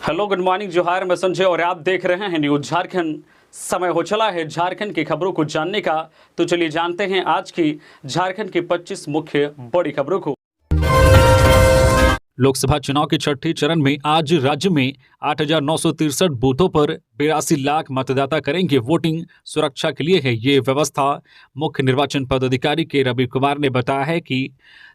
Hello, good morning, जोहार। मैं संजय और आप देख रहे हैं न्यूज झारखंड। समय हो चला है झारखंड की खबरों को जानने का, तो चलिए जानते हैं आज की झारखंड की 25 मुख्य बड़ी खबरों को। लोकसभा चुनाव के छठे चरण में आज राज्य में 8,963 बूथों पर 82 लाख मतदाता करेंगे वोटिंग। सुरक्षा के लिए है ये व्यवस्था। मुख्य निर्वाचन पदाधिकारी के रवि कुमार ने बताया है कि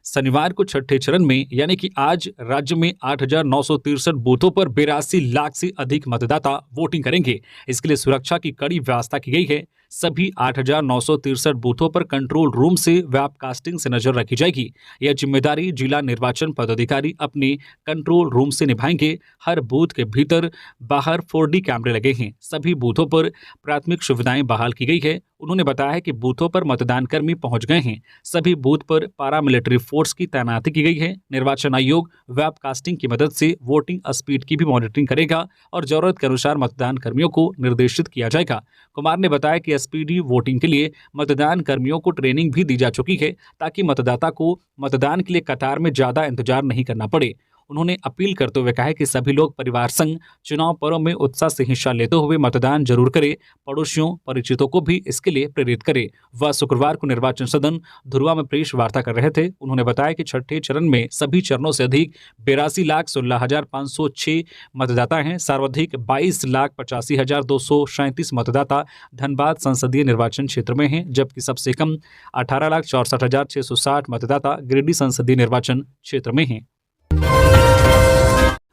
शनिवार को छठे चरण में यानी कि आज राज्य में 8,963 बूथों पर 82 लाख से अधिक मतदाता वोटिंग करेंगे। इसके लिए सुरक्षा की कड़ी व्यवस्था की गई है। सभी 8,963 बूथों पर कंट्रोल रूम से वेबकास्टिंग से नजर रखी जाएगी। यह जिम्मेदारी जिला निर्वाचन पदाधिकारी अपने कंट्रोल रूम से निभाएंगे। हर बूथ के भीतर बाहर 4D कैमरे लगे हैं। सभी बूथों पर प्राथमिक सुविधाएं बहाल की गई है। उन्होंने बताया है कि बूथों पर मतदान कर्मी पहुंच गए हैं। सभी बूथ पर पारामिलिट्री फोर्स की तैनाती की गई है। निर्वाचन आयोग वेबकास्टिंग की मदद से वोटिंग स्पीड की भी मॉनिटरिंग करेगा और जरूरत के अनुसार मतदान कर्मियों को निर्देशित किया जाएगा। कुमार ने बताया कि स्पीडी वोटिंग के लिए मतदान कर्मियों को ट्रेनिंग भी दी जा चुकी है ताकि मतदाता को मतदान के लिए कतार में ज्यादा इंतजार नहीं करना पड़े। उन्होंने अपील करते हुए कहा है कि सभी लोग परिवार संग चुनाव पर्व में उत्साह से हिस्सा लेते हुए मतदान जरूर करें। पड़ोसियों परिचितों को भी इसके लिए प्रेरित करें। वह शुक्रवार को निर्वाचन सदन धुरवा में प्रेस वार्ता कर रहे थे। उन्होंने बताया कि छठे चरण में सभी चरणों से अधिक 82,16,506 मतदाता हैं। सर्वाधिक 22,85,237 मतदाता धनबाद संसदीय निर्वाचन क्षेत्र में हैं, जबकि सबसे कम 18,64,660 मतदाता गिरिडीह संसदीय निर्वाचन क्षेत्र में हैं।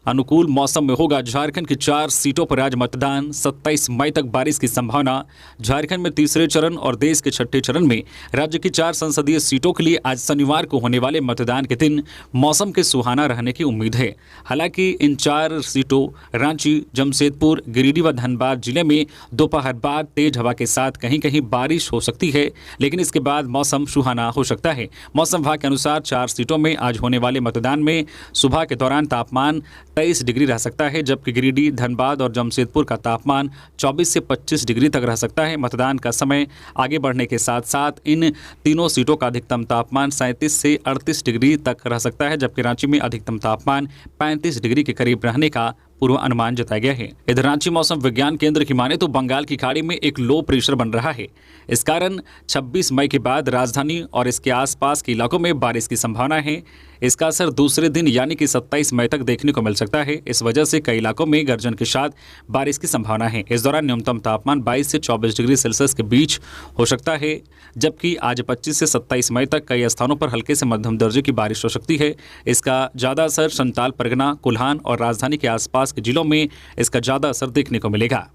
अनुकूल मौसम में होगा झारखंड की 4 सीटों पर आज मतदान। 27 मई तक बारिश की संभावना। झारखंड में तीसरे चरण और देश के छठे चरण में राज्य की 4 संसदीय सीटों के लिए आज शनिवार को होने वाले मतदान के दिन मौसम के सुहाना रहने की उम्मीद है। हालांकि इन 4 सीटों रांची, जमशेदपुर, गिरिडीह व धनबाद जिले में दोपहर बाद तेज हवा के साथ कहीं कहीं बारिश हो सकती है, लेकिन इसके बाद मौसम सुहाना हो सकता है। मौसम विभाग के अनुसार 4 सीटों में आज होने वाले मतदान में सुबह के दौरान तापमान 23 डिग्री रह सकता है, जबकि गिरिडीह, धनबाद और जमशेदपुर का तापमान 24 से 25 डिग्री तक रह सकता है। मतदान का समय आगे बढ़ने के साथ साथ इन तीनों सीटों का अधिकतम तापमान 37 से 38 डिग्री तक रह सकता है, जबकि रांची में अधिकतम तापमान 35 डिग्री के करीब रहने का पूर्व अनुमान जताया गया है। इधर रांची मौसम विज्ञान केंद्र की माने तो बंगाल की खाड़ी में एक लो प्रेशर बन रहा है। इस कारण 26 मई के बाद राजधानी और इसके आसपास के इलाकों में बारिश की संभावना है। इसका असर दूसरे दिन यानी कि 27 मई तक देखने को मिल सकता है। इस वजह से कई इलाकों में गर्जन के साथ बारिश की संभावना है। इस दौरान न्यूनतम तापमान 22 से 24 डिग्री सेल्सियस के बीच हो सकता है, जबकि आज 25 से 27 मई तक कई स्थानों पर हल्के से मध्यम दर्जे की बारिश हो सकती है। इसका ज़्यादा असर संताल परगना, कोल्हान और राजधानी के आसपास के जिलों में इसका ज्यादा असर देखने को मिलेगा।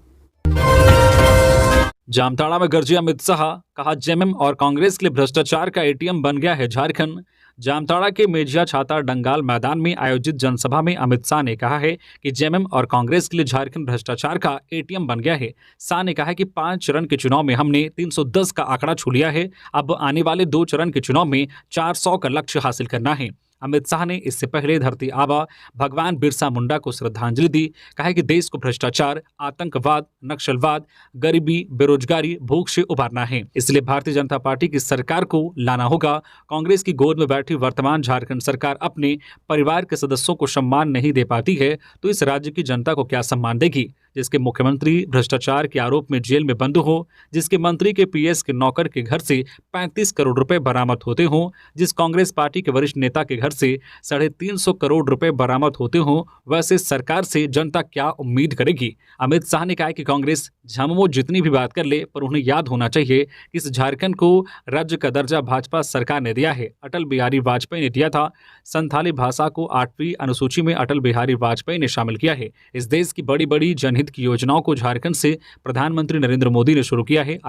जामताड़ा में गरजे अमित शाह, कहा जेएमएम और कांग्रेस के लिए भ्रष्टाचार का एटीएम बन गया है झारखंड। जामताड़ा के मेजिया छाता डंगाल मैदान में आयोजित जनसभा में अमित शाह ने कहा है कि जेएमएम और कांग्रेस के लिए झारखंड भ्रष्टाचार का एटीएम बन गया है। शाह ने कहा है कि 5 चरण के चुनाव में हमने 310 का आंकड़ा छू लिया है। अब आने वाले 2 चरण के चुनाव में 400 का लक्ष्य हासिल करना है। अमित शाह ने इससे पहले धरती आबा भगवान बिरसा मुंडा को श्रद्धांजलि दी। कहा कि देश को भ्रष्टाचार, आतंकवाद, नक्सलवाद, गरीबी, बेरोजगारी, भूख से उबारना है। इसलिए भारतीय जनता पार्टी की सरकार को लाना होगा। कांग्रेस की गोद में बैठी वर्तमान झारखंड सरकार अपने परिवार के सदस्यों को सम्मान नहीं दे पाती है, तो इस राज्य की जनता को क्या सम्मान देगी? जिसके मुख्यमंत्री भ्रष्टाचार के आरोप में जेल में बंद हो, जिसके मंत्री के पीएस के नौकर के घर से 35 करोड़ रुपए बरामद होते हों, जिस कांग्रेस पार्टी के वरिष्ठ नेता के घर से 350 करोड़ रुपए बरामद होते हों, वैसे सरकार से जनता क्या उम्मीद करेगी? अमित शाह ने कहा कि कांग्रेस झामुमो जितनी भी बात कर ले, पर उन्हें याद होना चाहिए कि इस झारखंड को राज्य का दर्जा भाजपा सरकार ने दिया है। अटल बिहारी वाजपेयी ने दिया था। संथाली भाषा को 8वीं अनुसूची में अटल बिहारी वाजपेयी ने शामिल किया है। इस देश की बड़ी बड़ी जनहित की योजनाओं को झारखंड से प्रधानमंत्री नरेंद्र मोदी ने शुरू किया है।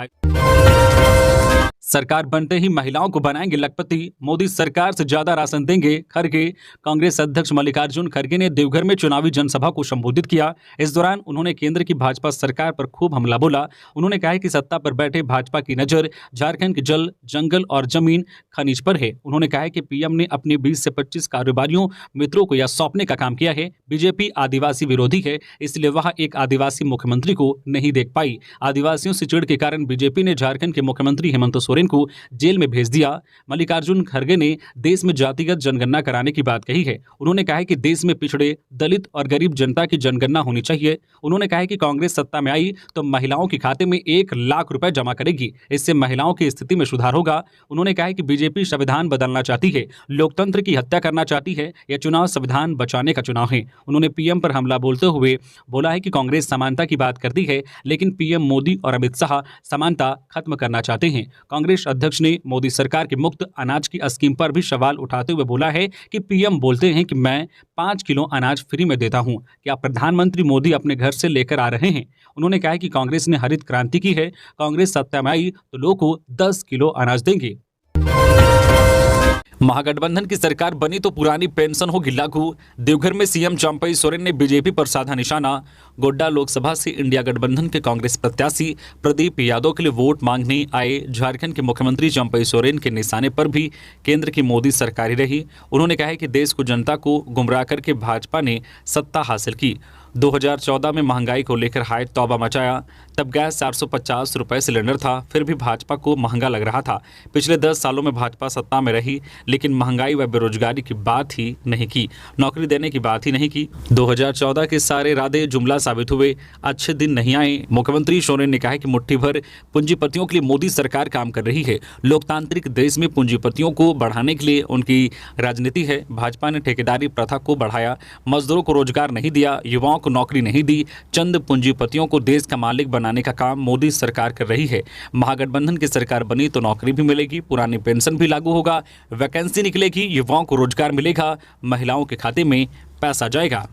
सरकार बनते ही महिलाओं को बनाएंगे लखपति, मोदी सरकार से ज्यादा राशन देंगे खड़गे। कांग्रेस अध्यक्ष मल्लिकार्जुन खड़गे ने देवघर में चुनावी जनसभा को संबोधित किया। इस दौरान उन्होंने केंद्र की भाजपा सरकार पर खूब हमला बोला। उन्होंने कहा कि सत्ता पर बैठे भाजपा की नजर झारखंड के जल, जंगल और जमीन खनिज पर है। उन्होंने कहा कि पीएम ने अपने 20 से 25 कारोबारियों मित्रों को यह सौंपने का काम किया है। बीजेपी आदिवासी विरोधी है, इसलिए वह एक आदिवासी मुख्यमंत्री को नहीं देख पाई। आदिवासियों से चिढ़ के कारण बीजेपी ने झारखंड के मुख्यमंत्री हेमंत सोरेन सोरेन को जेल में भेज दिया। मल्लिकार्जुन खड़गे ने देश में जातिगत जनगणना कराने की बात कही है। उन्होंने कहा है कि देश में पिछड़े, दलित और गरीब जनता की जनगणना होनी चाहिए। उन्होंने कहा है कि कांग्रेस सत्ता में आई तो महिलाओं के खाते में 1 लाख रुपए जमा करेगी, इससे महिलाओं की स्थिति में सुधार होगा। उन्होंने कहा है कि बीजेपी संविधान बदलना चाहती है, लोकतंत्र की हत्या करना चाहती है। यह चुनाव संविधान बचाने का चुनाव है। उन्होंने पीएम पर हमला बोलते हुए बोला है कि कांग्रेस समानता की बात करती है, लेकिन पीएम मोदी और अमित शाह समानता खत्म करना चाहते हैं। कांग्रेस अध्यक्ष ने मोदी सरकार की मुफ्त अनाज की स्कीम पर भी सवाल उठाते हुए बोला है कि पीएम बोलते हैं कि मैं 5 किलो अनाज फ्री में देता हूं, क्या प्रधानमंत्री मोदी अपने घर से लेकर आ रहे हैं? उन्होंने कहा कि कांग्रेस ने हरित क्रांति की है, कांग्रेस सत्ता में आई तो लोगों को 10 किलो अनाज देंगे। महागठबंधन की सरकार बनी तो पुरानी पेंशन होगी लागू। देवघर में सीएम चंपई सोरेन ने बीजेपी पर साधा निशाना। गोड्डा लोकसभा से इंडिया गठबंधन के कांग्रेस प्रत्याशी प्रदीप यादव के लिए वोट मांगने आए झारखंड के मुख्यमंत्री चंपई सोरेन के निशाने पर भी केंद्र की मोदी सरकार ही रही। उन्होंने कहा है कि देश को जनता को गुमराह करके भाजपा ने सत्ता हासिल की। 2014 में महंगाई को लेकर हाय तौबा मचाया। तब गैस 450 रुपये सिलेंडर था, फिर भी भाजपा को महंगा लग रहा था। पिछले 10 सालों में भाजपा सत्ता में रही, लेकिन महंगाई व बेरोजगारी की बात ही नहीं की, नौकरी देने की बात ही नहीं की। 2014 के सारे इरादे जुमला साबित हुए, अच्छे दिन नहीं आए। मुख्यमंत्री सोरेन ने कहा कि मुट्ठी भर पूंजीपतियों के लिए मोदी सरकार काम कर रही है। लोकतांत्रिक देश में पूंजीपतियों को बढ़ाने के लिए उनकी राजनीति है। भाजपा ने ठेकेदारी प्रथा को बढ़ाया, मजदूरों को रोजगार नहीं दिया, युवाओं को नौकरी नहीं दी। चंद पूंजीपतियों को देश का मालिक बनाने का काम मोदी सरकार कर रही है। महागठबंधन की सरकार बनी तो नौकरी भी मिलेगी, पुरानी पेंशन भी लागू होगा, वैकेंसी निकलेगी, युवाओं को रोजगार मिलेगा, महिलाओं के खाते में पैसा जाएगा।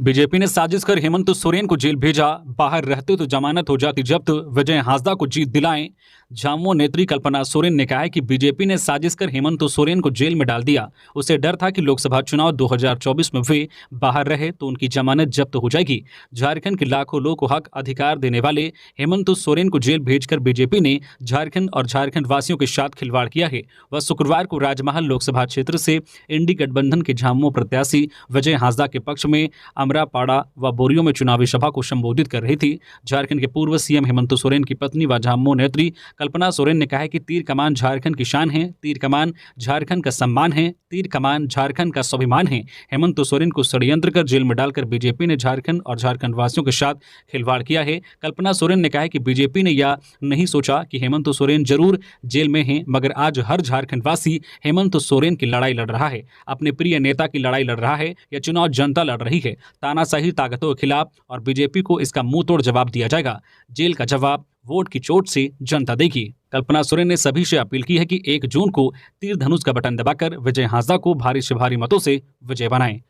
बीजेपी ने साजिश कर हेमंत सोरेन को जेल भेजा, बाहर रहते तो जमानत हो जाती जब्त, विजय हांसदा को जीत दिलाएं। झामुमो नेत्री कल्पना सोरेन ने कहा है कि बीजेपी ने साजिश कर हेमंत सोरेन को जेल में डाल दिया। उसे डर था कि लोकसभा चुनाव 2024 में वे बाहर रहे तो उनकी जमानत जब्त हो जाएगी। झारखंड के लाखों लोगों को हक अधिकार देने वाले हेमंत सोरेन को जेल भेजकर बीजेपी ने झारखंड और झारखंड वासियों के साथ खिलवाड़ किया है। वह शुक्रवार को राजमहल लोकसभा क्षेत्र से इंडी गठबंधन के झामुमो प्रत्याशी विजय हांसदा के पक्ष में अमरापाड़ा व बोरियो में चुनावी सभा को संबोधित कर रही थी। झारखंड के पूर्व सीएम हेमंत सोरेन की पत्नी व झामुमो नेत्री कल्पना सोरेन ने कहा है कि तीर कमान झारखंड की शान है, तीर कमान झारखंड का सम्मान है, तीर कमान झारखंड का स्वाभिमान है। हेमंत सोरेन को षड्यंत्र कर जेल में डालकर बीजेपी ने झारखंड और झारखंड वासियों के साथ खिलवाड़ किया है। कल्पना सोरेन ने कहा है कि बीजेपी ने यह नहीं सोचा कि हेमंत सोरेन जरूर जेल में हैं, मगर आज हर झारखंड वासी हेमंत सोरेन की लड़ाई लड़ रहा है, अपने प्रिय नेता की लड़ाई लड़ रहा है। यह चुनाव जनता लड़ रही है, तानाशाही ताकतों के खिलाफ, और बीजेपी को इसका मुंह तोड़ जवाब दिया जाएगा। जेल का जवाब वोट की चोट से जनता देगी। कल्पना सोरेन ने सभी से अपील की है कि 1 जून को तीर धनुष का बटन दबाकर विजय हांसदा को भारी से भारी मतों से विजय बनाएं।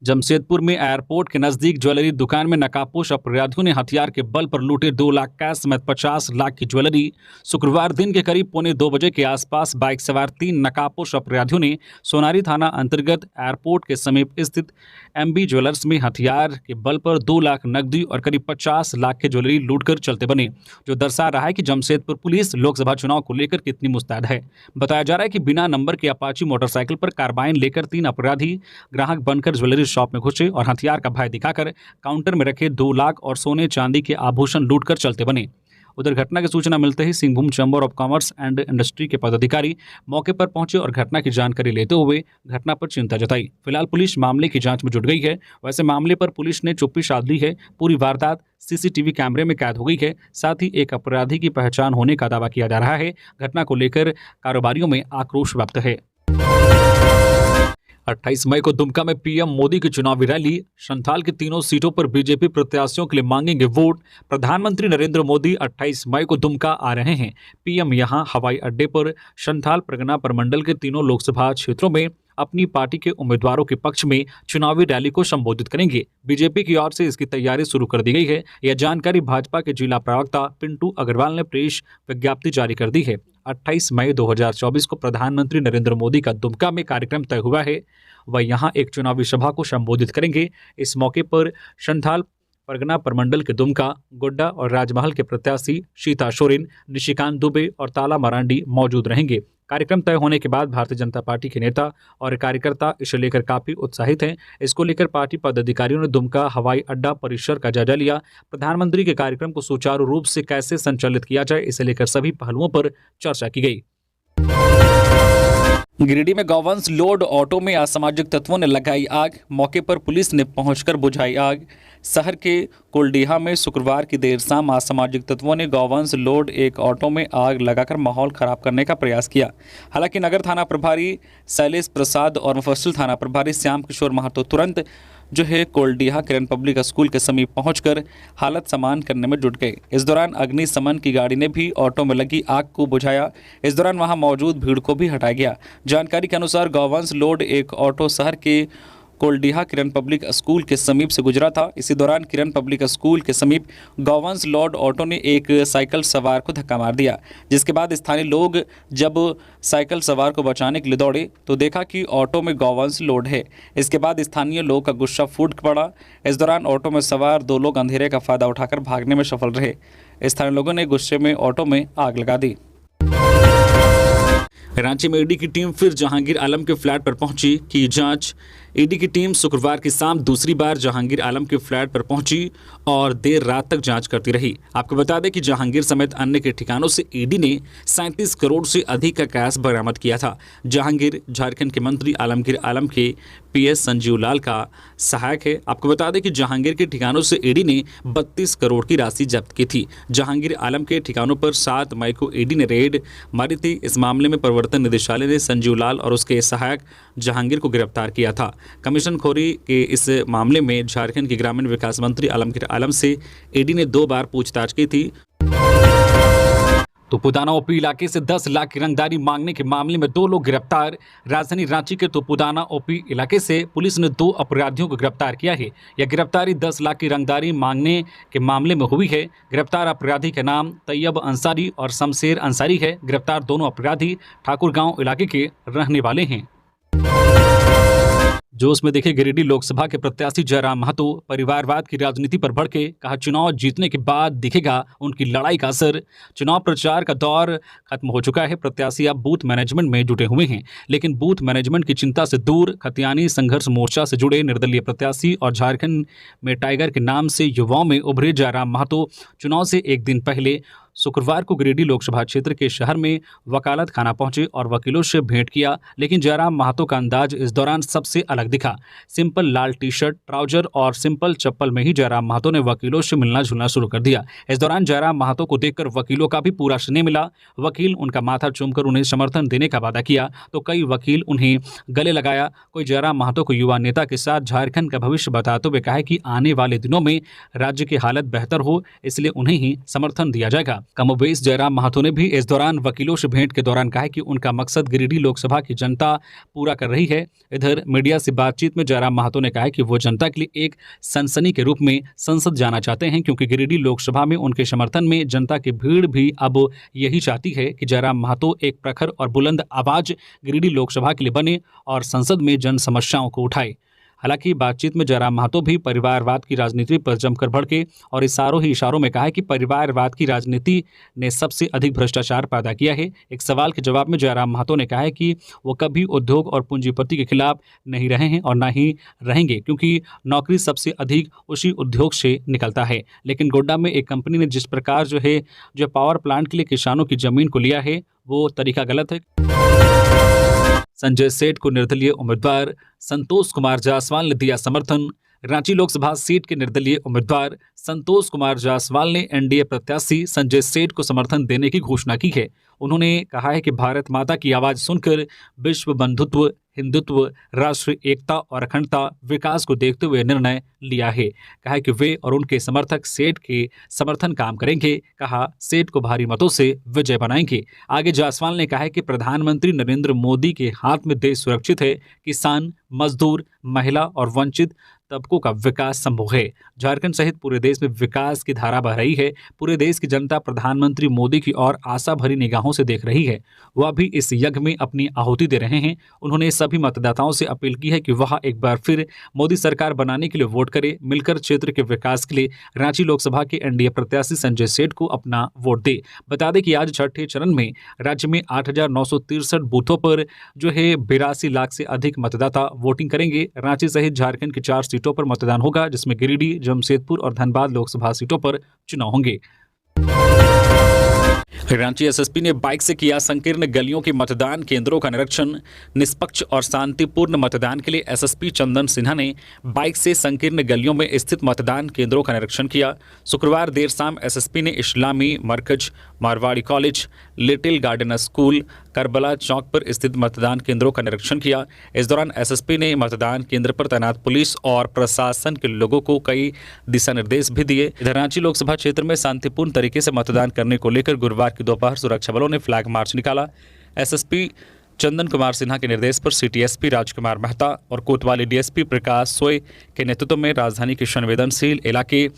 जमशेदपुर में एयरपोर्ट के नजदीक ज्वेलरी दुकान में नकाबपोश अपराधियों ने हथियार के बल पर लूटे 2 लाख कैश समेत 50 लाख की ज्वेलरी। शुक्रवार दिन के करीब 1:45 बजे के आसपास बाइक सवार 3 नकाबपोश अपराधियों ने सोनारी थाना अंतर्गत एयरपोर्ट के समीप स्थित एमबी ज्वेलर्स में हथियार के बल पर 2 लाख नकदी और करीब 50 लाख की ज्वेलरी लूटकर चलते बने, जो दर्शा रहा है कि जमशेदपुर पुलिस लोकसभा चुनाव को लेकर कितनी मुस्तैद है। बताया जा रहा है कि बिना नंबर के अपाची मोटरसाइकिल पर कार्बाइन लेकर 3 अपराधी ग्राहक बनकर ज्वेलरी शॉप में घुसे और हथियार का भय दिखाकर काउंटर में रखे 2 लाख और सोने चांदी के आभूषण लूटकर चलते बने। उधर घटना की सूचना मिलते ही Singhbhum chamber of commerce and industry के पदाधिकारी मौके पर पहुंचे और घटना की जानकारी लेते हुए घटना पर चिंता जताई। फिलहाल पुलिस मामले की जांच में जुट गई है। वैसे मामले पर पुलिस ने चुप्पी साध ली है। पूरी वारदात सीसीटीवी कैमरे में कैद हो गई है। साथ ही एक अपराधी की पहचान होने का दावा किया जा रहा है। घटना को लेकर कारोबारियों में आक्रोश व्यक्त है। 28 मई को दुमका में पीएम मोदी की चुनावी रैली। संथाल की तीनों सीटों पर बीजेपी प्रत्याशियों के लिए मांगेंगे वोट। प्रधानमंत्री नरेंद्र मोदी 28 मई को दुमका आ रहे हैं। पीएम यहां हवाई अड्डे पर संथाल परगना प्रमंडल के तीनों लोकसभा क्षेत्रों में अपनी पार्टी के उम्मीदवारों के पक्ष में चुनावी रैली को संबोधित करेंगे। बीजेपी की ओर से इसकी तैयारी शुरू कर दी गई है। यह जानकारी भाजपा के जिला प्रवक्ता पिंटू अग्रवाल ने प्रेस विज्ञप्ति जारी कर दी है। 28 मई 2024 को प्रधानमंत्री नरेंद्र मोदी का दुमका में कार्यक्रम तय हुआ है। वह यहां एक चुनावी सभा को संबोधित करेंगे। इस मौके पर संथाल परगना प्रमंडल के दुमका, गोड्डा और राजमहल के प्रत्याशी शीता सोरेन, निशिकांत दुबे और ताला मरांडी मौजूद रहेंगे। कार्यक्रम तय होने के बाद भारतीय जनता पार्टी के नेता और कार्यकर्ता इसे लेकर काफी उत्साहित हैं। इसको लेकर पार्टी पदाधिकारियों ने दुमका हवाई अड्डा परिसर का जायजा लिया। प्रधानमंत्री के कार्यक्रम को सुचारू रूप से कैसे संचालित किया जाए, इसे लेकर सभी पहलुओं पर चर्चा की गई। गिरिडीह में गौवंश लोड ऑटो में असामाजिक तत्वों ने लगाई आग, मौके पर पुलिस ने पहुंचकर बुझाई आग। शहर के कुलडीहा में शुक्रवार की देर शाम असामाजिक तत्वों ने गौवंश लोड एक ऑटो में आग लगाकर माहौल खराब करने का प्रयास किया। हालांकि नगर थाना प्रभारी शैलेश प्रसाद और मुफस्सिल थाना प्रभारी श्याम किशोर महतो तुरंत जो है कोल्डिहा किरण पब्लिक स्कूल के समीप पहुंचकर हालत सामान करने में जुट गए। इस दौरान अग्निशमन की गाड़ी ने भी ऑटो में लगी आग को बुझाया। इस दौरान वहां मौजूद भीड़ को भी हटाया गया। जानकारी के अनुसार गौवंश लोड एक ऑटो शहर के कोल्डिहा किरण पब्लिक स्कूल के समीप से गुजरा था। इसी दौरान किरण पब्लिक स्कूल के समीप गौवंश लोड ऑटो ने एक साइकिल सवार को धक्का मार दिया, जिसके बाद स्थानीय लोग जब साइकिल सवार को बचाने के लिए दौड़े तो देखा कि ऑटो में गौवंश लोड है। इसके बाद स्थानीय लोगों का गुस्सा फूट पड़ा। इस दौरान ऑटो में सवार 2 लोग अंधेरे का फायदा उठाकर भागने में सफल रहे। स्थानीय लोगों ने गुस्से में ऑटो में आग लगा दी। रांची में ईडी की टीम फिर जहांगीर आलम के फ्लैट पर पहुंची की जांच। ईडी की टीम शुक्रवार की शाम दूसरी बार जहांगीर आलम के फ्लैट पर पहुंची और देर रात तक जांच करती रही। आपको बता दें कि जहांगीर समेत अन्य के ठिकानों से ईडी ने 37 करोड़ से अधिक का कैश बरामद किया था। जहांगीर झारखंड के मंत्री आलमगीर आलम के पीएस संजीव लाल का सहायक है। आपको बता दें कि जहांगीर के ठिकानों से ईडी ने 32 करोड़ की राशि जब्त की थी। जहांगीर आलम के ठिकानों पर 7 मई को ईडी ने रेड मारी थी। इस मामले में प्रवर्तन निदेशालय ने संजीव लाल और उसके सहायक जहांगीर को गिरफ्तार किया था। कमीशन खोरी के इस मामले में झारखंड के ग्रामीण विकास मंत्री आलमगीर आलम से ईडी ने 2 बार पूछताछ की थी। तुपुदाना ओपी इलाके से 10 लाख की रंगदारी मांगने के मामले में 2 लोग गिरफ्तार। राजधानी रांची के तुपुदाना ओपी इलाके से पुलिस ने 2 अपराधियों को गिरफ्तार किया है। यह गिरफ्तारी 10 लाख की रंगदारी मांगने के मामले में हुई है। गिरफ्तार अपराधी का नाम तैयब अंसारी और शमशेर अंसारी है। गिरफ्तार दोनों अपराधी ठाकुरगांव इलाके के रहने वाले हैं। जोश में देखे गिरिडीह लोकसभा के प्रत्याशी जयराम महतो परिवारवाद की राजनीति पर भड़के। कहा चुनाव जीतने के बाद दिखेगा उनकी लड़ाई का असर। चुनाव प्रचार का दौर खत्म हो चुका है। प्रत्याशी अब बूथ मैनेजमेंट में जुटे हुए हैं, लेकिन बूथ मैनेजमेंट की चिंता से दूर खतियानी संघर्ष मोर्चा से जुड़े निर्दलीय प्रत्याशी और झारखंड में टाइगर के नाम से युवाओं में उभरे जयराम महतो चुनाव से एक दिन पहले शुक्रवार को गिरिडीह लोकसभा क्षेत्र के शहर में वकालत खाना पहुंचे और वकीलों से भेंट किया। लेकिन जयराम महतो का अंदाज इस दौरान सबसे अलग दिखा। सिंपल लाल टी शर्ट, ट्राउजर और सिंपल चप्पल में ही जयराम महतो ने वकीलों से मिलना जुलना शुरू कर दिया। इस दौरान जयराम महतो को देखकर वकीलों का भी पूरा स्नेह मिला। वकील उनका माथा चूमकर उन्हें समर्थन देने का वादा किया तो कई वकील उन्हें गले लगाया। कोई जयराम महतो को युवा नेता के साथ झारखंड का भविष्य बताते हुए कहा कि आने वाले दिनों में राज्य की हालत बेहतर हो, इसलिए उन्हें ही समर्थन दिया जाएगा। कमोबेश जयराम महतो ने भी इस दौरान वकीलों से भेंट के दौरान कहा कि उनका मकसद गिरिडीह लोकसभा की जनता पूरा कर रही है। इधर मीडिया से बातचीत में जयराम महतो ने कहा कि वो जनता के लिए एक सनसनी के रूप में संसद जाना चाहते हैं, क्योंकि गिरिडीह लोकसभा में उनके समर्थन में जनता की भीड़ भी अब यही चाहती है कि जयराम महतो एक प्रखर और बुलंद आवाज गिरिडीह लोकसभा के लिए बने और संसद में जन समस्याओं को उठाए। हालांकि बातचीत में जयराम महतो भी परिवारवाद की राजनीति पर जमकर भड़के और इशारों ही इशारों में कहा कि परिवारवाद की राजनीति ने सबसे अधिक भ्रष्टाचार पैदा किया है। एक सवाल के जवाब में जयराम महतो ने कहा है कि वो कभी उद्योग और पूंजीपति के खिलाफ नहीं रहे हैं और ना ही रहेंगे, क्योंकि नौकरी सबसे अधिक उसी उद्योग से निकलता है। लेकिन गोड्डा में एक कंपनी ने जिस प्रकार जो पावर प्लांट के लिए किसानों की जमीन को लिया है, वो तरीका गलत है। संजय सेठ को निर्दलीय उम्मीदवार संतोष कुमार जायसवाल ने दिया समर्थन। रांची लोकसभा सीट के निर्दलीय उम्मीदवार संतोष कुमार जायसवाल ने एनडीए प्रत्याशी संजय सेठ को समर्थन देने की घोषणा की है। उन्होंने कहा है कि भारत माता की आवाज सुनकर विश्व बंधुत्व, हिंदुत्व, राष्ट्रीय एकता और अखंडता विकास को देखते हुए निर्णय लिया है। कहा कि वे और उनके समर्थक सेठ के समर्थन काम करेंगे। कहा सेठ को भारी मतों से विजय बनाएंगे। आगे जायसवाल ने कहा है कि प्रधानमंत्री नरेंद्र मोदी के हाथ में देश सुरक्षित है। किसान, मजदूर, महिला और वंचित तबकों का विकास संभव है। झारखंड सहित पूरे देश में विकास की धारा बह रही है। पूरे देश की जनता प्रधानमंत्री मोदी की ओर आशा भरी निगाहों से देख रही है। वह भी इस यज्ञ में अपनी आहुति दे रहे हैं। उन्होंने सभी मतदाताओं से अपील की है कि वह एक बार फिर मोदी सरकार बनाने के लिए वोट करें। मिलकर क्षेत्र के विकास के लिए रांची लोकसभा के एनडीए प्रत्याशी संजय सेठ को अपना वोट दे। बता दें कि आज छठे चरण में राज्य में 8,963 बूथों पर जो है 82 लाख से अधिक मतदाता वोटिंग करेंगे। रांची सहित झारखंड की 4 सीटों पर मतदान होगा, जिसमें गिरिडीह, जमशेदपुर और धनबाद लोकसभा सीटों पर चुनाव होंगे। रांची एसएसपी ने बाइक से किया संकीर्ण गलियों के मतदान केंद्रों का निरीक्षण। निष्पक्ष और शांतिपूर्ण मतदान के लिए एसएसपी चंदन सिन्हा ने बाइक से संकीर्ण गलियों में स्थित मतदान केंद्रों का निरीक्षण किया। शुक्रवार देर शाम एसएसपी ने इस्लामी मरकज, Marwari college, little garden school, Karbala Chowk पर स्थित मतदान केंद्रों का निरीक्षण किया। इस दौरान एसएसपी ने मतदान केंद्र पर तैनात पुलिस और प्रशासन के लोगों को कई दिशा निर्देश भी दिए। इधर रांची लोकसभा क्षेत्र में शांतिपूर्ण तरीके से मतदान करने को लेकर गुरुवार की दोपहर सुरक्षा बलों ने फ्लैग मार्च निकाला। एसएसपी चंदन कुमार सिन्हा के निर्देश पर सिटी एसपी राजकुमार मेहता और कोतवाली डीएसपी प्रकाश सोय के नेतृत्व में राजधानी के संवेदनशील इलाके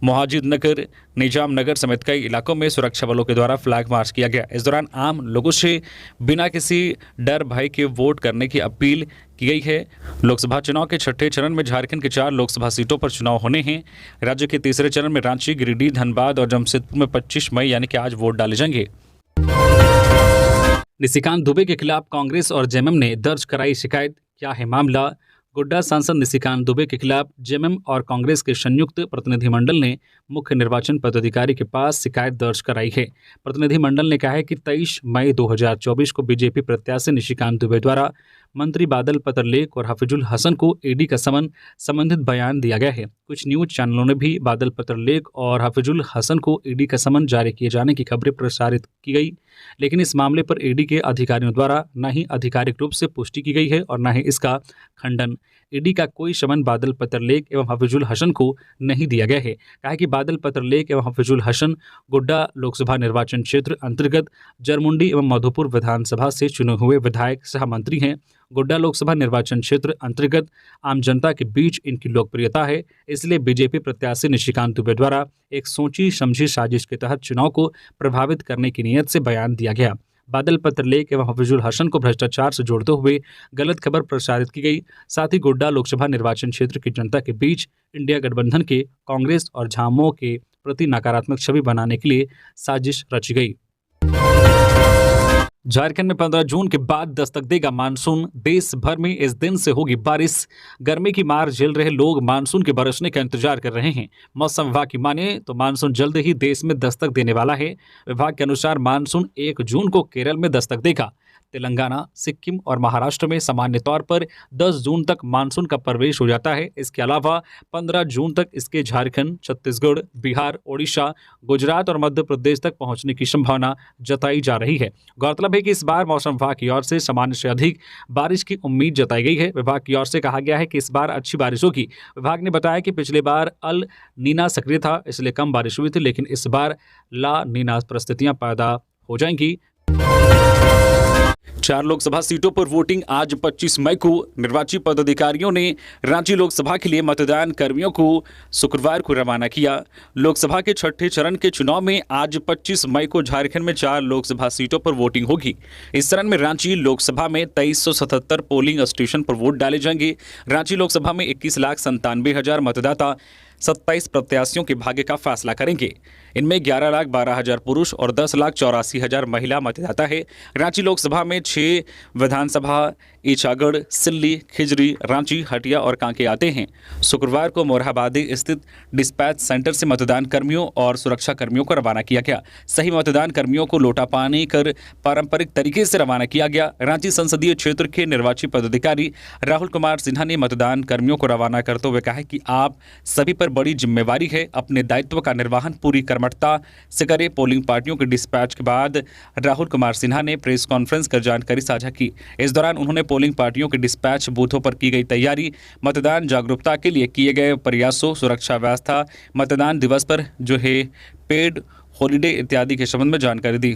मोहाजिद नगर, निजाम नगर समेत कई इलाकों में सुरक्षा बलों के द्वारा फ्लैग मार्च किया गया। इस दौरान आम लोगों से बिना किसी डर भय के वोट करने की अपील की गई है। लोकसभा चुनाव के छठे चरण में झारखंड के 4 लोकसभा सीटों पर चुनाव होने हैं। राज्य के तीसरे चरण में रांची, गिरिडीह, धनबाद और जमशेदपुर में 25 मई यानी कि आज वोट डाले जाएंगे। निशिकांत दुबे के खिलाफ कांग्रेस और जेएमएम ने दर्ज कराई शिकायत। क्या है मामला? गोड्डा सांसद निशिकांत दुबे के खिलाफ जेएमएम और कांग्रेस के संयुक्त प्रतिनिधिमंडल ने मुख्य निर्वाचन पदाधिकारी के पास शिकायत दर्ज कराई है। प्रतिनिधिमंडल ने कहा है कि 23 मई 2024 को बीजेपी प्रत्याशी निशिकांत दुबे द्वारा मंत्री बादल पत्रलेख और हफीजुल हसन को ईडी का समन संबंधित बयान दिया गया है। कुछ न्यूज चैनलों ने भी बादल पत्रलेख और हफीजुल हसन को ईडी का समन जारी किए जाने की खबरें प्रसारित की गई, लेकिन इस मामले पर ईडी के अधिकारियों द्वारा न ही आधिकारिक रूप से पुष्टि की गई है और न ही इसका खंडन। ईडी का कोई समन बादल पत्रलेख एवं हफीजुल हसन को नहीं दिया गया है। कहा कि बादल पत्रलेख एवं हफीजुल हसन गोड्डा लोकसभा निर्वाचन क्षेत्र अंतर्गत जरमुंडी एवं मधुपुर विधानसभा से चुने हुए विधायक सह मंत्री हैं। गोड्डा लोकसभा निर्वाचन क्षेत्र अंतर्गत आम जनता के बीच इनकी लोकप्रियता है, इसलिए बीजेपी प्रत्याशी निशिकांत दुबे द्वारा एक सोची समझी साजिश के तहत चुनाव को प्रभावित करने की नीयत से बयान दिया गया। बादल पत्रलेख एवं हफीजुल हसन को भ्रष्टाचार से जोड़ते हुए गलत खबर प्रसारित की गई। साथ ही गोड्डा लोकसभा निर्वाचन क्षेत्र की जनता के बीच इंडिया गठबंधन के कांग्रेस और झामुमो के प्रति नकारात्मक छवि बनाने के लिए साजिश रची गई। झारखंड में 15 जून के बाद दस्तक देगा मानसून। देश भर में इस दिन से होगी बारिश। गर्मी की मार झेल रहे लोग मानसून के बरसने का इंतजार कर रहे हैं। मौसम विभाग की माने तो मानसून जल्द ही देश में दस्तक देने वाला है। विभाग के अनुसार मानसून 1 जून को केरल में दस्तक देगा। तेलंगाना, सिक्किम और महाराष्ट्र में सामान्य तौर पर 10 जून तक मानसून का प्रवेश हो जाता है। इसके अलावा 15 जून तक इसके झारखंड, छत्तीसगढ़, बिहार, ओडिशा, गुजरात और मध्य प्रदेश तक पहुंचने की संभावना जताई जा रही है। गौरतलब है कि इस बार मौसम विभाग की ओर से सामान्य से अधिक बारिश की उम्मीद जताई गई है। विभाग की ओर से कहा गया है कि इस बार अच्छी बारिश होगी। विभाग ने बताया कि पिछले बार अल नीना सक्रिय था, इसलिए कम बारिश हुई थी, लेकिन इस बार ला नीना परिस्थितियां पैदा हो जाएंगी। 4 लोकसभा सीटों पर वोटिंग आज 25 मई को। निर्वाची पदाधिकारियों ने रांची लोकसभा के लिए मतदान कर्मियों को शुक्रवार को रवाना किया। लोकसभा के छठे चरण के चुनाव में आज 25 मई को झारखंड में 4 लोकसभा सीटों पर वोटिंग होगी। इस चरण में रांची लोकसभा में 2377 पोलिंग स्टेशन पर वोट डाले जाएंगे। रांची लोकसभा में 21,97,000 मतदाता 27 प्रत्याशियों के भाग्य का फैसला करेंगे। इनमें 11,12,000 पुरुष और 10,84,000 महिला मतदाता है। रांची लोकसभा में 6 विधानसभा ईचागढ़, सिल्ली, खिजरी, रांची, हटिया और कांके आते हैं। शुक्रवार को मोरहाबादी स्थित डिस्पैच सेंटर से मतदान कर्मियों और सुरक्षा कर्मियों को रवाना किया गया। सही मतदान कर्मियों को लोटा पानी कर पारंपरिक तरीके से रवाना किया गया। रांची संसदीय क्षेत्र के निर्वाची पदाधिकारी राहुल कुमार सिन्हा ने मतदान कर्मियों को रवाना करते हुए कहा कि आप सभी पर बड़ी जिम्मेवारी है, अपने दायित्व का निर्वहन पूरी कर्मठता से करें। पोलिंग पार्टियों के डिस्पैच के बाद राहुल कुमार सिन्हा ने प्रेस कॉन्फ्रेंस कर जानकारी साझा की। इस दौरान उन्होंने पोलिंग पार्टियों के डिस्पैच बूथों पर की गई तैयारी, मतदान जागरूकता के लिए किए गए प्रयासों, सुरक्षा व्यवस्था, मतदान दिवस पर जो है पेड हॉलिडे इत्यादि के संबंध में जानकारी दी।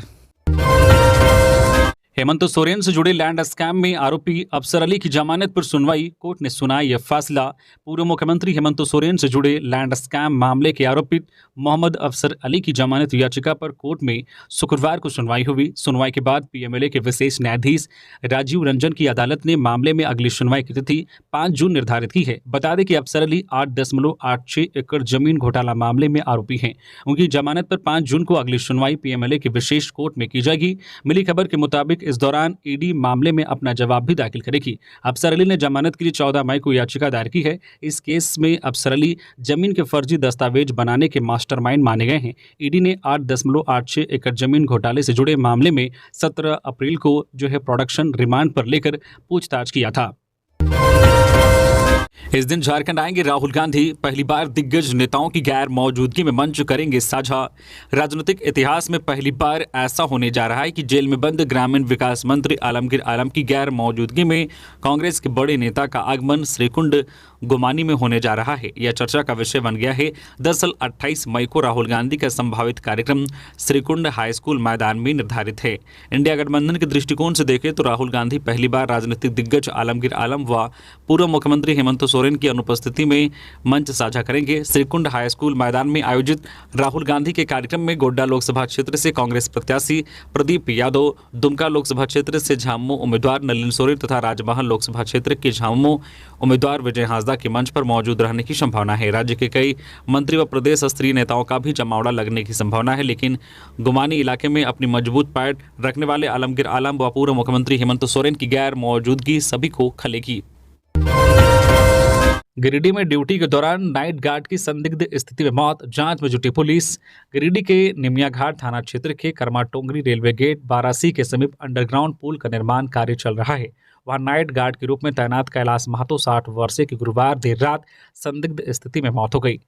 हेमंत सोरेन से जुड़े लैंड स्कैम में आरोपी अफसर अली की जमानत पर सुनवाई, कोर्ट ने सुनाया यह फैसला। पूर्व मुख्यमंत्री हेमंत सोरेन से जुड़े लैंड स्कैम मामले के आरोपित मोहम्मद अफसर अली की जमानत याचिका पर कोर्ट में शुक्रवार को सुनवाई हुई। सुनवाई के बाद पीएमएलए के विशेष न्यायाधीश राजीव रंजन की अदालत ने मामले में अगली सुनवाई की तिथि 5 जून निर्धारित की है। बता दें कि अफसर अली 8.86 एकड़ जमीन घोटाला मामले में आरोपी हैं। उनकी जमानत पर 5 जून को अगली सुनवाई पीएमएलए की विशेष कोर्ट में की जाएगी। मिली खबर के मुताबिक इस दौरान ईडी मामले में अपना जवाब भी दाखिल करेगी। अफसर अली ने जमानत के लिए 14 मई को याचिका दायर की है। इस केस में अफसर अली जमीन के फर्जी दस्तावेज बनाने के मास्टरमाइंड माने गए हैं। ईडी ने 8.86 एकड़ जमीन घोटाले से जुड़े मामले में 17 अप्रैल को प्रोडक्शन रिमांड पर लेकर पूछताछ किया था। इस दिन झारखंड आएंगे राहुल गांधी। पहली बार दिग्गज नेताओं की गैर मौजूदगी में मंच करेंगे साझा। राजनीतिक इतिहास में पहली बार ऐसा होने जा रहा है कि जेल में बंद ग्रामीण विकास मंत्री आलमगीर आलम की गैर मौजूदगी में कांग्रेस के बड़े नेता का आगमन श्रीकुंड गुमानी में होने जा रहा है। यह चर्चा का विषय बन गया है। दरअसल 28 मई को राहुल गांधी का संभावित कार्यक्रम श्रीकुंड हाई स्कूल मैदान में निर्धारित है। इंडिया गठबंधन के दृष्टिकोण से देखें तो राहुल गांधी पहली बार राजनीतिक दिग्गज आलमगीर आलम व पूर्व मुख्यमंत्री हेमंत सोरेन की अनुपस्थिति में मंच साझा करेंगे। श्रीकुंड हाई स्कूल मैदान में आयोजित राहुल गांधी के कार्यक्रम में गोड्डा लोकसभा क्षेत्र से कांग्रेस प्रत्याशी प्रदीप यादव, दुमका लोकसभा क्षेत्र से झामुमो उम्मीदवार नलिन सोरेन तथा राजमहल लोकसभा क्षेत्र के झामुमो उम्मीदवार विजय हांसदा के मंच पर मौजूद रहने की संभावना है। राज्य के कई मंत्री व प्रदेश स्तरीय नेताओं का भी जमावड़ा लगने की संभावना है, लेकिन गुमानी इलाके में अपनी मजबूत पैठ रखने वाले आलमगीर आलम व पूर्व मुख्यमंत्री हेमंत सोरेन की गैर मौजूदगी सभी को खलेगी। गिरिडीह में ड्यूटी के दौरान नाइट गार्ड की संदिग्ध स्थिति में मौत, जांच में जुटी पुलिस। गिरिडीह के निमियाघाट थाना क्षेत्र के करमाटोंगरी रेलवे गेट बारासी के समीप अंडरग्राउंड पुल का निर्माण कार्य चल रहा है। वहां नाइट गार्ड के रूप में तैनात कैलाश महतो 60 वर्षीय की गुरुवार देर रात संदिग्ध स्थिति में मौत हो गई।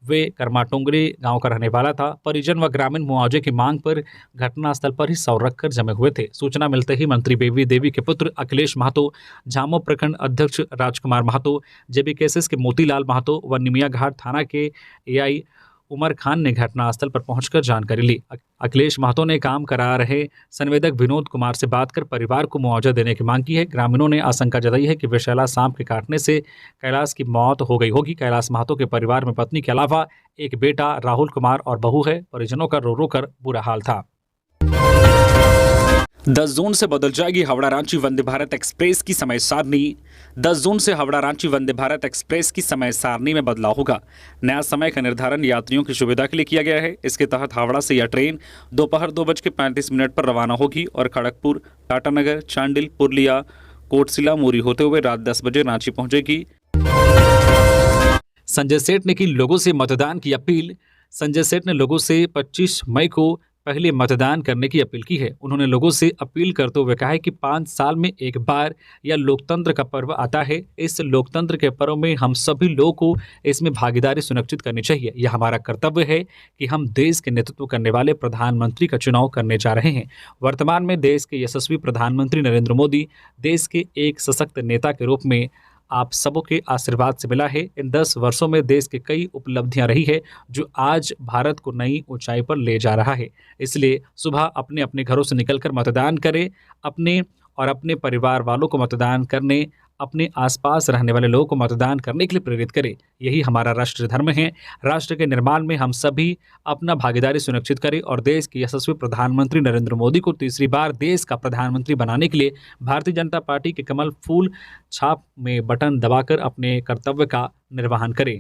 वे करमाटोंगरी गांव का रहने वाला था। परिजन व ग्रामीण मुआवजे की मांग पर घटनास्थल पर ही शव रखकर जमे हुए थे। सूचना मिलते ही मंत्री बेबी देवी के पुत्र अखिलेश महतो, झामो प्रखंड अध्यक्ष राजकुमार महतो, जेबी केसेस के मोतीलाल महतो व निमियाघाट थाना के एआई उमर खान ने घटनास्थल पर पहुंचकर जानकारी ली। अखिलेश महतो ने काम करा रहे संवेदक विनोद कुमार से बात कर परिवार को मुआवजा देने की मांग की है। ग्रामीणों ने आशंका जताई है कि विषैला सांप के काटने से कैलाश की मौत हो गई होगी। कैलाश महतो के परिवार में पत्नी के अलावा एक बेटा राहुल कुमार और बहू है। परिजनों का रो रो कर बुरा हाल था। 10 जून से बदल जाएगी हावड़ा रांची वंदे भारत एक्सप्रेस की समय सारणी। 10 जून से हावड़ा रांची वंदे भारत एक्सप्रेस की समय सारणी में बदलाव होगा। नया समय का निर्धारण यात्रियों की सुविधा के लिए किया गया है। इसके तहत हावड़ा से यह ट्रेन दोपहर 2:35 पर रवाना होगी और खड़गपुर, टाटानगर, चांडिल, पुरलिया, कोटसिला, मोरी होते हुए रात 10 बजे रांची पहुंचेगी। संजय सेठ ने की लोगों से मतदान की अपील। संजय सेठ ने लोगों से 25 मई को पहले मतदान करने की अपील की है। उन्होंने लोगों से अपील करते हुए कहा है कि 5 साल में एक बार यह लोकतंत्र का पर्व आता है। इस लोकतंत्र के पर्व में हम सभी लोगों को इसमें भागीदारी सुनिश्चित करनी चाहिए। यह हमारा कर्तव्य है कि हम देश के नेतृत्व करने वाले प्रधानमंत्री का चुनाव करने जा रहे हैं। वर्तमान में देश के यशस्वी प्रधानमंत्री नरेंद्र मोदी देश के एक सशक्त नेता के रूप में आप सबों के आशीर्वाद से मिला है। इन 10 वर्षों में देश के कई उपलब्धियां रही है जो आज भारत को नई ऊंचाई पर ले जा रहा है। इसलिए सुबह अपने अपने घरों से निकलकर मतदान करें। अपने और अपने परिवार वालों को मतदान करने, अपने आसपास रहने वाले लोगों को मतदान करने के लिए प्रेरित करें। यही हमारा राष्ट्र धर्म है। राष्ट्र के निर्माण में हम सभी अपना भागीदारी सुनिश्चित करें और देश के यशस्वी प्रधानमंत्री नरेंद्र मोदी को तीसरी बार देश का प्रधानमंत्री बनाने के लिए भारतीय जनता पार्टी के कमल फूल छाप में बटन दबाकर अपने कर्तव्य का निर्वहन करें।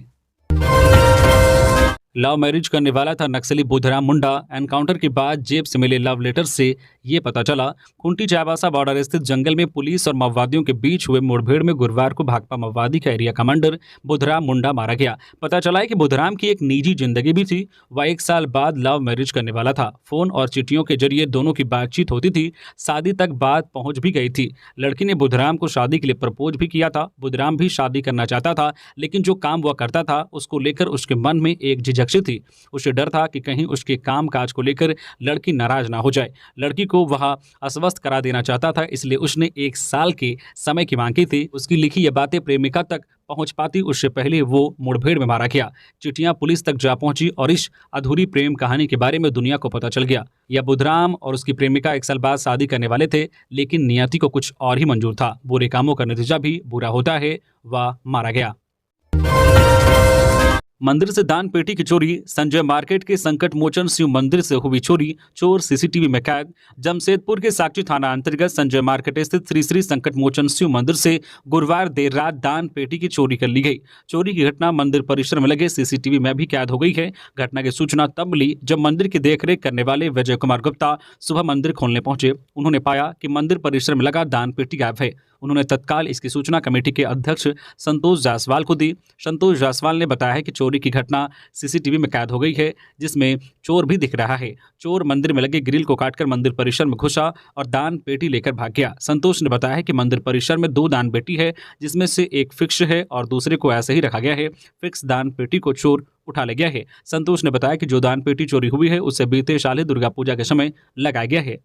लव मैरिज करने वाला था नक्सली बुधराम मुंडा। एनकाउंटर के बाद जेब से मिले लव लेटर से ये पता चला। खूंटी चाईबासा बॉर्डर स्थित जंगल में पुलिस और माओवादियों के बीच हुए मुठभेड़ में गुरुवार को भाकपा माओवादी का एरिया कमांडर बुधराम मुंडा मारा गया। पता चला है कि बुधराम की एक निजी जिंदगी भी थी। वह 1 साल बाद लव मैरिज करने वाला था। फोन और चिट्ठियों के जरिए दोनों की बातचीत होती थी। शादी तक बात पहुंच भी गई थी। लड़की ने बुधराम को शादी के लिए प्रपोज भी किया था। बुधराम भी शादी करना चाहता था, लेकिन जो काम वह करता था उसको लेकर उसके मन में एक झिझक थी। उसे डर था कि कहीं उसके काम काज को लेकर लड़की नाराज ना हो जाए। लड़की को वह अस्वस्थ करा देना चाहता था, इसलिए उसने 1 साल के समय की मांग की थी। उसकी लिखी ये बातें प्रेमिका तक पहुंच पाती उससे पहले वो मुठभेड़ में मारा गया। चिट्ठियां पुलिस तक जा पहुंची और इस अधूरी प्रेम कहानी के बारे में दुनिया को पता चल गया। यह बुधराम और उसकी प्रेमिका 1 साल बाद शादी करने वाले थे, लेकिन नियति को कुछ और ही मंजूर था। बुरे कामों का नतीजा भी बुरा होता है। वह मारा गया। मंदिर से दान पेटी की चोरी। संजय मार्केट के संकट मोचन शिव मंदिर से हुई चोरी, चोर सीसीटीवी में कैद। जमशेदपुर के साक्षी थाना अंतर्गत संजय मार्केट स्थित श्री श्री संकट मोचन शिव मंदिर से गुरुवार देर रात दान पेटी की चोरी कर ली गई। चोरी की घटना मंदिर परिसर में लगे सीसीटीवी में भी कैद हो गई है। घटना की सूचना तब मिली जब मंदिर की देखरेख करने वाले विजय कुमार गुप्ता सुबह मंदिर खोलने पहुंचे। उन्होंने पाया कि मंदिर परिसर में लगा दान पेटी गायब है। उन्होंने तत्काल इसकी सूचना कमेटी के अध्यक्ष संतोष जायसवाल को दी। संतोष जायसवाल ने बताया कि चोरी की घटना सीसीटीवी में कैद हो गई है, जिसमें चोर भी दिख रहा है। चोर मंदिर में लगे ग्रिल को काटकर मंदिर परिसर में घुसा और दान पेटी लेकर भाग गया। संतोष ने बताया कि मंदिर परिसर में 2 दान पेटी है, जिसमें से एक फिक्स है और दूसरे को ऐसे ही रखा गया है। फिक्स दान पेटी को चोर उठा ले गया है। संतोष ने बताया कि जो दान पेटी चोरी हुई है उसे बीते साल ही दुर्गा पूजा के समय लगाया गया है।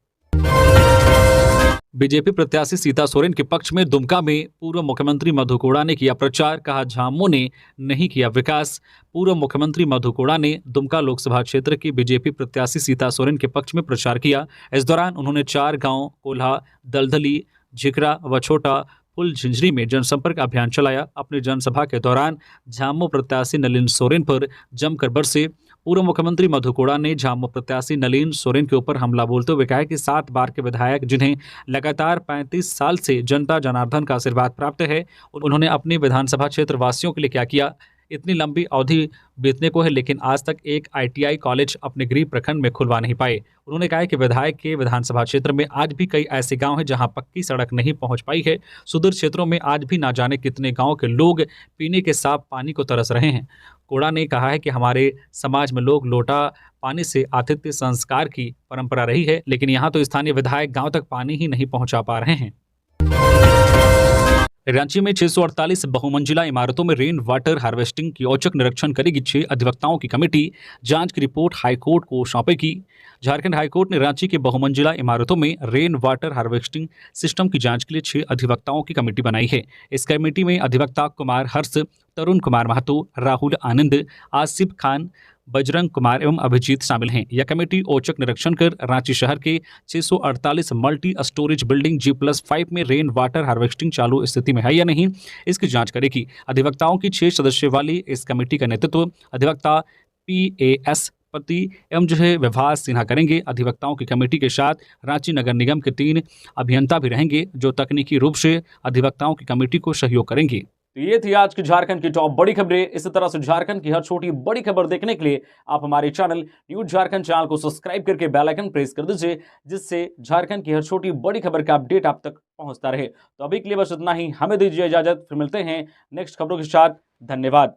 बीजेपी प्रत्याशी सीता सोरेन के पक्ष में दुमका में पूर्व मुख्यमंत्री मधु कोड़ा ने किया प्रचार। कहा, झामुमो ने नहीं किया विकास। पूर्व मुख्यमंत्री मधु कोड़ा ने दुमका लोकसभा क्षेत्र की बीजेपी प्रत्याशी सीता सोरेन के पक्ष में प्रचार किया। इस दौरान उन्होंने 4 गांव कोल्हा, दलदली, झिकरा व छोटा पुल झिंझरी में जनसंपर्क अभियान चलाया। अपनी जनसभा के दौरान झामुमो प्रत्याशी नलिन सोरेन पर जमकर बरसे। पूर्व मुख्यमंत्री मधु कोड़ा ने झामुमो प्रत्याशी नलिन सोरेन के ऊपर हमला बोलते हुए कहा कि 7 बार के विधायक जिन्हें लगातार 35 साल से जनता जनार्दन का आशीर्वाद प्राप्त है, उन्होंने अपने विधानसभा क्षेत्र वासियों के लिए क्या किया। इतनी लंबी अवधि बीतने को है, लेकिन आज तक एक ITI कॉलेज अपने गृह प्रखंड में खुलवा नहीं पाए। उन्होंने कहा कि विधायक के विधानसभा क्षेत्र में आज भी कई ऐसे गांव हैं जहां पक्की सड़क नहीं पहुंच पाई है। सुदूर क्षेत्रों में आज भी ना जाने कितने गांव के लोग पीने के साफ पानी को तरस रहे हैं। कोड़ा ने कहा है कि हमारे समाज में लोग लोटा पानी से आतिथ्य संस्कार की परंपरा रही है, लेकिन यहाँ तो स्थानीय विधायक गाँव तक पानी ही नहीं पहुँचा पा रहे हैं। रांची में 648 बहुमंजिला इमारतों में रेन वाटर हार्वेस्टिंग की औचक निरीक्षण करेगी 6 अधिवक्ताओं की कमेटी। जांच की रिपोर्ट हाईकोर्ट को सौंपेगी। झारखंड हाईकोर्ट ने रांची के बहुमंजिला इमारतों में रेन वाटर हार्वेस्टिंग सिस्टम की जांच के लिए 6 अधिवक्ताओं की कमेटी बनाई है। इस कमेटी में अधिवक्ता कुमार हर्ष, तरुण कुमार महतो, राहुल आनंद, आसिफ खान, बजरंग कुमार एवं अभिजीत शामिल हैं। यह कमेटी औचक निरीक्षण कर रांची शहर के 648 मल्टी स्टोरेज बिल्डिंग G+5 में रेन वाटर हार्वेस्टिंग चालू स्थिति में है या नहीं, इसकी जांच करेगी। अधिवक्ताओं की 6 सदस्यों वाली इस कमेटी का नेतृत्व अधिवक्ता PAS पति एवं विभास सिन्हा करेंगे। अधिवक्ताओं की कमेटी के साथ रांची नगर निगम के 3 अभियंता भी रहेंगे, जो तकनीकी रूप से अधिवक्ताओं की कमेटी को सहयोग करेंगे। तो ये थी आज की झारखंड की टॉप बड़ी खबरें। इसी तरह से झारखंड की हर छोटी बड़ी खबर देखने के लिए आप हमारे चैनल न्यूज झारखंड चैनल को सब्सक्राइब करके बेल आइकन प्रेस कर दीजिए, जिससे झारखंड की हर छोटी बड़ी खबर का अपडेट आप तक पहुंचता रहे। तो अभी के लिए बस इतना ही। हमें दीजिए इजाजत, फिर मिलते हैं नेक्स्ट खबरों के साथ। धन्यवाद।